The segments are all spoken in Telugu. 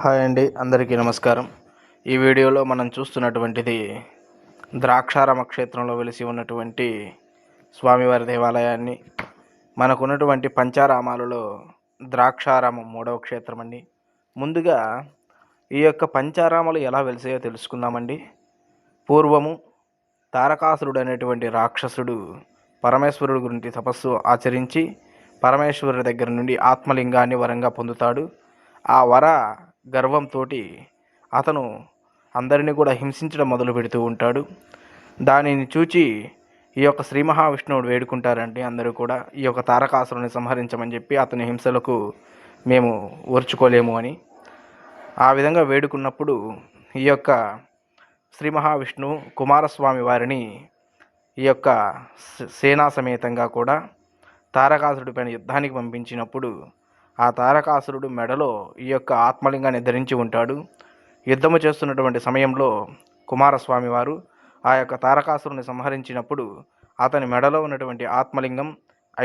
హాయ్ అండి, అందరికీ నమస్కారం. ఈ వీడియోలో మనం చూస్తున్నటువంటిది ద్రాక్షారామ క్షేత్రంలో వెలిసి ఉన్నటువంటి స్వామివారి దేవాలయాన్ని. మనకున్నటువంటి పంచారామాలలో ద్రాక్షారామం మూడవ క్షేత్రం అండి. ముందుగా ఈ యొక్క పంచారామాలు ఎలా వెలిసాయో తెలుసుకుందామండి. పూర్వము తారకాసురుడు అనేటువంటి రాక్షసుడు పరమేశ్వరుడు గురించి తపస్సు ఆచరించి పరమేశ్వరుడి దగ్గర నుండి ఆత్మలింగాన్ని వరంగా పొందుతాడు. ఆ వర గర్వంతో అతను అందరినీ కూడా హింసించడం మొదలు పెడుతూ ఉంటాడు. దానిని చూచి ఈ యొక్క శ్రీ మహావిష్ణువుడు వేడుకుంటారండి. అందరూ కూడా ఈ యొక్క తారకాసురుని సంహరించమని చెప్పి అతని హింసలకు మేము ఓర్చుకోలేము అని ఆ విధంగా వేడుకున్నప్పుడు ఈ యొక్క శ్రీ మహావిష్ణువు కుమారస్వామి వారిని ఈ యొక్క సేనా సమేతంగా కూడా తారకాసురుడి పైన యుద్ధానికి పంపించినప్పుడు ఆ తారకాసురుడు మెడలో ఈ యొక్క ఆత్మలింగాన్ని ధరించి ఉంటాడు. యుద్ధము చేస్తున్నటువంటి సమయంలో కుమారస్వామి వారు ఆ యొక్క తారకాసురుని సంహరించినప్పుడు అతని మెడలో ఉన్నటువంటి ఆత్మలింగం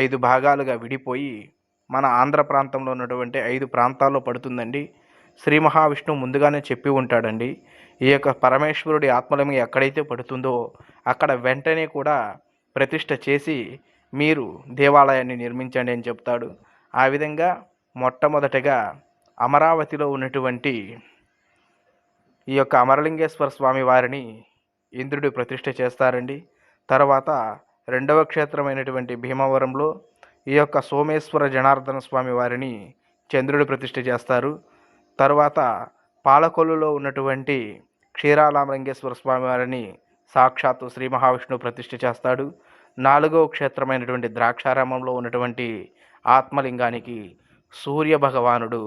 5 భాగాలుగా విడిపోయి మన ఆంధ్ర ప్రాంతంలో ఉన్నటువంటి 5 ప్రాంతాల్లో పడుతుందండి. శ్రీ మహావిష్ణువు ముందుగానే చెప్పి ఉంటాడండి, ఈ యొక్క పరమేశ్వరుడి ఆత్మలింగం ఎక్కడైతే పడుతుందో అక్కడ వెంటనే కూడా ప్రతిష్ఠ చేసి మీరు దేవాలయాన్ని నిర్మించండి అని చెప్తాడు. ఆ విధంగా మొట్టమొదటగా అమరావతిలో ఉన్నటువంటి ఈ యొక్క అమరలింగేశ్వర స్వామి వారిని ఇంద్రుడు ప్రతిష్ఠ చేస్తారండి. తర్వాత రెండవ క్షేత్రమైనటువంటి భీమవరంలో ఈ యొక్క సోమేశ్వర జనార్దన స్వామి వారిని చంద్రుడు ప్రతిష్ఠ చేస్తారు. తర్వాత పాలకొల్లులో ఉన్నటువంటి క్షీరారామలింగేశ్వర స్వామి వారిని సాక్షాత్తు శ్రీ మహావిష్ణువు ప్రతిష్ఠ చేస్తాడు. నాలుగవ క్షేత్రమైనటువంటి ద్రాక్షారామంలో ఉన్నటువంటి ఆత్మలింగానికి సూర్య భగవానుడు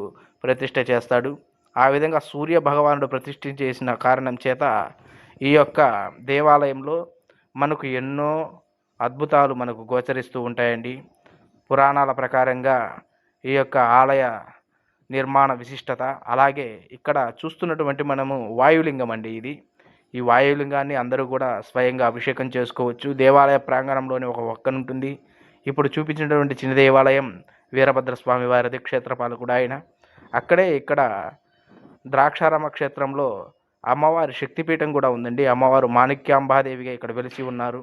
ప్రతిష్ఠ చేస్తాడు. ఆ విధంగా సూర్య భగవానుడు ప్రతిష్ఠ చేసిన కారణం చేత ఈ యొక్క దేవాలయంలో మనకు ఎన్నో అద్భుతాలు మనకు గోచరిస్తూ ఉంటాయండి. పురాణాల ప్రకారంగా ఈ యొక్క ఆలయ నిర్మాణ విశిష్టత, అలాగే ఇక్కడ చూస్తున్నటువంటి మనము వాయులింగం అండి ఇది. ఈ వాయులింగాన్ని అందరూ కూడా స్వయంగా అభిషేకం చేసుకోవచ్చు. దేవాలయ ప్రాంగణంలోని ఒక ఒక్కనుంటుంది. ఇప్పుడు చూపించినటువంటి చిన్న దేవాలయం వీరభద్రస్వామి వారిది, క్షేత్రపాలకుడు ఆయన. అక్కడే ఇక్కడ ద్రాక్షారామ క్షేత్రంలో అమ్మవారి శక్తిపీఠం కూడా ఉందండి. అమ్మవారు మాణిక్యాంబాదేవిగా ఇక్కడ వెలిసి ఉన్నారు.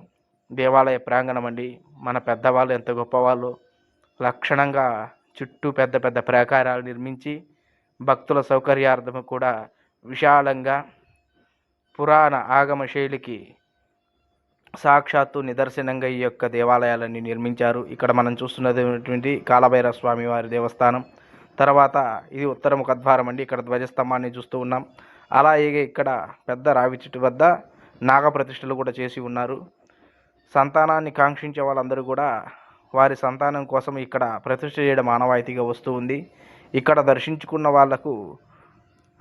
దేవాలయ ప్రాంగణం అండి. మన పెద్దవాళ్ళు ఎంత గొప్పవాళ్ళు లక్షణంగా చుట్టూ పెద్ద పెద్ద ప్రాకారాలు నిర్మించి భక్తుల సౌకర్యార్థము కూడా విశాలంగా పురాణ ఆగమ శైలికి సాక్షాత్తు నిదర్శనంగా ఈ యొక్క దేవాలయాలన్నీ నిర్మించారు. ఇక్కడ మనం చూస్తున్నటువంటి కాలభైరవ స్వామి వారి దేవస్థానం. తర్వాత ఇది ఉత్తర ముఖద్వారం అండి. ఇక్కడ ధ్వజస్తంభాన్ని చూస్తూ ఉన్నాం. అలాగే ఇక్కడ పెద్ద రావి చెట్టు వద్ద నాగప్రతిష్ఠలు కూడా చేసి ఉన్నారు. సంతానాన్ని కాంక్షించే వాళ్ళందరూ కూడా వారి సంతానం కోసం ఇక్కడ ప్రతిష్ఠ చేయడం ఆనవాయితీగా వస్తూ ఉంది. ఇక్కడ దర్శించుకున్న వాళ్లకు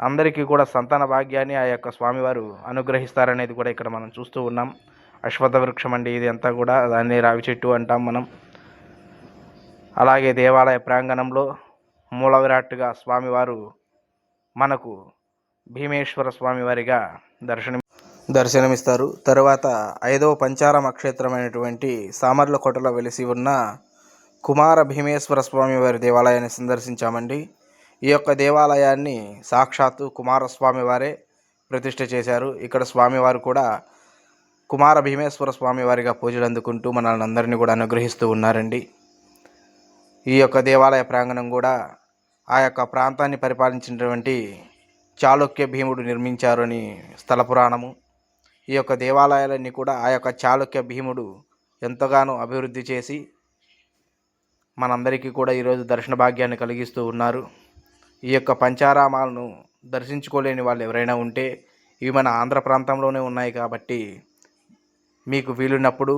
అందరికీ కూడా సంతాన భాగ్యాన్ని ఆ యొక్క స్వామివారు అనుగ్రహిస్తారనేది కూడా ఇక్కడ మనం చూస్తూ ఉన్నాం. అశ్వత్థ వృక్షం అండి ఇది అంతా కూడా, దాన్ని రావి చెట్టు అంటాం మనం. అలాగే దేవాలయ ప్రాంగణంలో మూల విరాట్టుగా స్వామివారు మనకు భీమేశ్వర స్వామివారిగా దర్శనమిస్తారు. తరువాత 5వ పంచారామ క్షేత్రమైనటువంటి సామర్లకోటలో వెలిసి ఉన్న కుమార భీమేశ్వర స్వామివారి దేవాలయాన్ని సందర్శించామండి. ఈ యొక్క దేవాలయాన్ని సాక్షాత్తు కుమారస్వామి వారే ప్రతిష్ఠ చేశారు. ఇక్కడ స్వామివారు కూడా కుమార భీమేశ్వర స్వామి వారిగా పూజలు అందుకుంటూ మనల్ని అందరినీ కూడా అనుగ్రహిస్తూ ఉన్నారండి. ఈ యొక్క దేవాలయ ప్రాంగణం కూడా ఆ యొక్క ప్రాంతాన్ని పరిపాలించినటువంటి చాళుక్య భీముడు నిర్మించారు అని స్థల పురాణము. ఈ యొక్క దేవాలయాలన్నీ కూడా ఆ యొక్క చాళుక్య భీముడు ఎంతగానో అభివృద్ధి చేసి మనందరికీ కూడా ఈరోజు దర్శన భాగ్యాన్ని కలిగిస్తూ ఉన్నారు. ఈ యొక్క పంచారామాలను దర్శించుకోలేని వాళ్ళు ఎవరైనా ఉంటే ఇవి మన ఆంధ్ర ప్రాంతంలోనే ఉన్నాయి కాబట్టి మీకు వీలున్నప్పుడు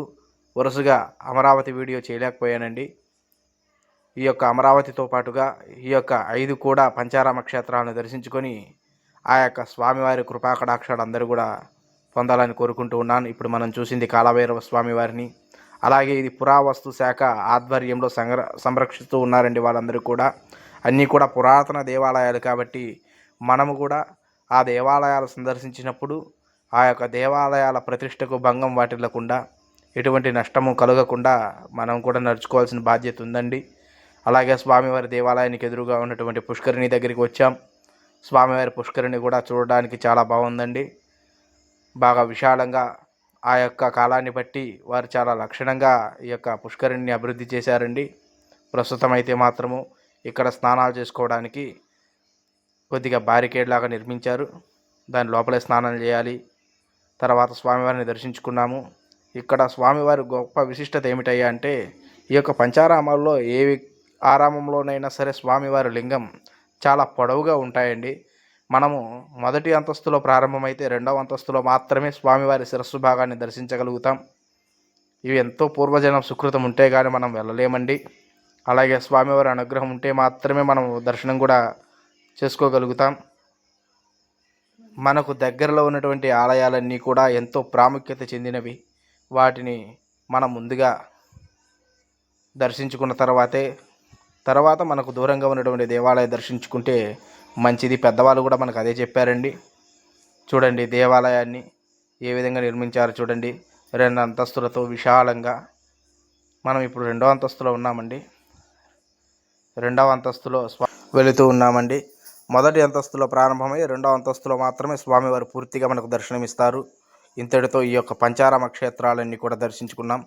వరుసగా అమరావతి వీడియో చేయలేకపోయానండి. ఈ యొక్క అమరావతితో పాటుగా ఈ యొక్క 5 కూడా పంచారామ క్షేత్రాలను దర్శించుకొని ఆ యొక్క స్వామివారి కృపాకటాక్షాలు అందరూ కూడా పొందాలని కోరుకుంటూ ఉన్నాను. ఇప్పుడు మనం చూసింది కాలభైరవ స్వామి వారిని. అలాగే ఇది పురావస్తు శాఖ ఆధ్వర్యంలో సంరక్షిస్తూ ఉన్నారండి వాళ్ళందరూ కూడా. అన్నీ కూడా పురాతన దేవాలయాలు కాబట్టి మనము కూడా ఆ దేవాలయాలు సందర్శించినప్పుడు ఆ యొక్క దేవాలయాల ప్రతిష్టకు భంగం వాటిల్లకుండా, ఎటువంటి నష్టము కలగకుండా మనం కూడా నడుచుకోవాల్సిన బాధ్యత ఉందండి. అలాగే స్వామివారి దేవాలయానికి ఎదురుగా ఉన్నటువంటి పుష్కరిణి దగ్గరికి వచ్చాం. స్వామివారి పుష్కరిణి కూడా చూడడానికి చాలా బాగుందండి. బాగా విశాలంగా ఆ యొక్క కాలాన్ని బట్టి వారు చాలా లక్షణంగా ఈ యొక్క పుష్కరిణిని అభివృద్ధి చేశారండి. ప్రస్తుతం అయితే మాత్రము ఇక్కడ స్నానాలు చేసుకోవడానికి కొద్దిగా బ్యారికేడ్ లాగా నిర్మించారు. దాని లోపలే స్నానం చేయాలి. తర్వాత స్వామివారిని దర్శించుకున్నాము. ఇక్కడ స్వామివారి గొప్ప విశిష్టత ఏమిటయ్యా అంటే, ఈ యొక్క పంచారామాల్లో ఏ ఆరామంలోనైనా సరే స్వామివారి లింగం చాలా పొడవుగా ఉంటాయండి. మనము మొదటి అంతస్తులో ప్రారంభమైతే రెండవ అంతస్తులో మాత్రమే స్వామివారి శిరస్సు భాగాన్ని దర్శించగలుగుతాం. ఇవి ఎంతో పూర్వజనం సుకృతం ఉంటే కానీ మనం వెళ్ళలేమండి. అలాగే స్వామివారి అనుగ్రహం ఉంటే మాత్రమే మనం దర్శనం కూడా చేసుకోగలుగుతాం. మనకు దగ్గరలో ఉన్నటువంటి ఆలయాలన్నీ కూడా ఎంతో ప్రాముఖ్యత చెందినవి. వాటిని మనం ముందుగా దర్శించుకున్న తర్వాత మనకు దూరంగా ఉన్నటువంటి దేవాలయం దర్శించుకుంటే మంచిది. పెద్దవాళ్ళు కూడా మనకు అదే చెప్పారండి. చూడండి దేవాలయాన్ని ఏ విధంగా నిర్మించారు చూడండి. 2 అంతస్తులతో విశాలంగా. మనం ఇప్పుడు 2వ అంతస్తులో ఉన్నామండి. 2వ అంతస్తులో వెళుతూ ఉన్నామండి. మొదటి అంతస్తులో ప్రారంభమై 2వ అంతస్తులో మాత్రమే స్వామివారు పూర్తిగా మనకు దర్శనమిస్తారు. ఇంతటితో ఈ యొక్క పంచారామ క్షేత్రాలన్నీ కూడా దర్శించుకున్నాం.